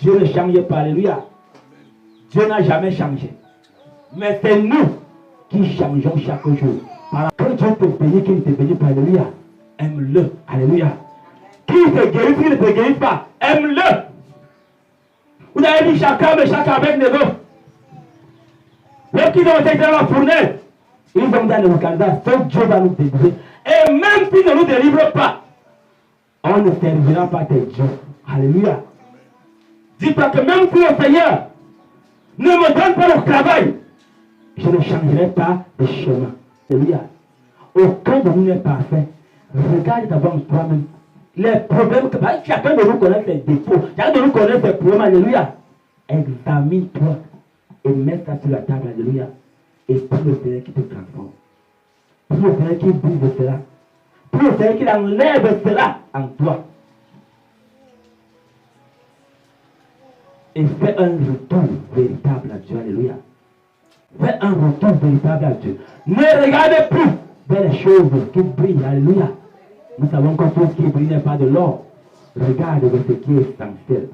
Dieu ne change pas, alléluia. Dieu n'a jamais changé. Mais c'est nous qui changeons chaque jour. Quand Dieu te bénit, qu'il ne te bénit pas, alléluia, aime-le, alléluia. Qui te guérit, qui ne te guérit pas, aime-le. Vous avez dit chacun avec les autres. Lorsqu'ils ont été dans la fournaise, ils ont dans le Canada, seul Dieu va nous délivrer. Et même s'il ne nous délivre pas, on ne servira pas tes dieux. Alléluia. Dis-toi que même si le Seigneur ne me donne pas le travail, je ne changerai pas de chemin. Alléluia. Aucun de nous n'est parfait. Regarde d'abord toi-même. Les problèmes que chacun de nous connaît ses défauts, chacun de nous connaît ses problèmes. Alléluia. Examine-toi et mets ça sur la table. Alléluia. Et prie le Seigneur qui te transforme. Prie le Seigneur qui brise cela. Prie le Seigneur qui enlève cela en toi. Et fais un retour véritable à Dieu. Alléluia. Fais un retour véritable à Dieu. Ne regardez plus vers les choses qui brillent. Alléluia. Nous savons que tout ce qui brille n'est pas de l'or. Regarde vers ce qui est essentiel.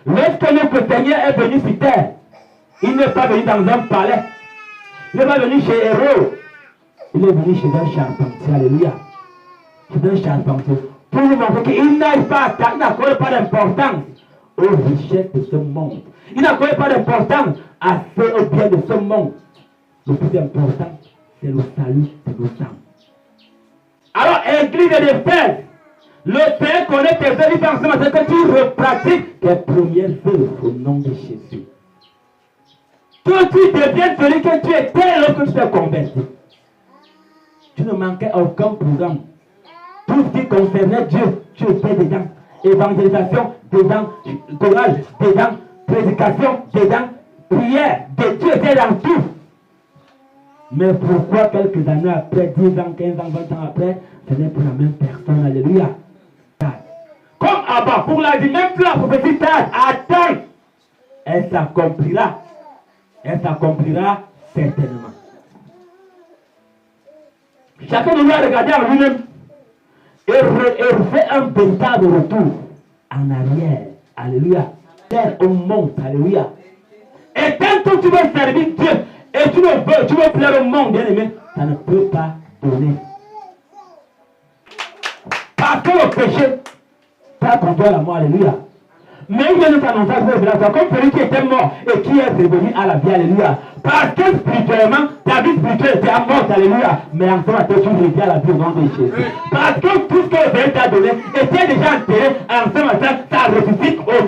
Lorsque notre Seigneur est venu sur terre, il n'est pas venu dans un palais. Il n'est pas venu chez Héros. Il est venu chez un charpentier. Alléluia. Chez un charpentier. Pour nous montrer qu'il n'arrive pas à attaquer, il n'accorde pas d'importance aux richesses de ce monde. Il n'accorde pas d'importance à ce au bien de ce monde. Le plus important, c'est le salut de nos âmes. Alors, Église de Fès, le Père connaît tes œuvres, il pense que tu repratiques tes premières œuvres au nom de Jésus. Que tu deviennes celui que tu étais lorsque tu t'es converti. Tu ne manquais aucun programme. Tout ce qui concernait Dieu, tu étais dedans. Évangélisation, dedans. Courage, dedans. Prédication, dedans. Prière, tu étais dans tout. Mais pourquoi quelques années après, 10 ans, 15 ans, 20 ans après, ce n'est plus la même personne. Alléluia. Comme Abba, pour la vie, même plus la prophétie tarde, attends. Elle s'accomplira. Elle s'accomplira certainement. Chacun de nous a regardé en lui-même et fait un véritable retour en arrière. Alléluia. Terre au monde. Alléluia. Et quand tu veux servir Dieu et tu veux plaire au monde, bien aimé, ça ne peut pas donner. Parce que le péché, ça contrôle la mort. Alléluia. Mais il vient nous annoncer comme celui qui était mort et qui est revenu à la vie. Alléluia. Parce que spirituellement, ta vie spirituelle était morte. Alléluia. Mais en ce moment, tu reviens à la vie au nom de Jésus. Parce que tout ce que le Seigneur t'a donné était déjà enterré. En ce matin, ça ressuscite au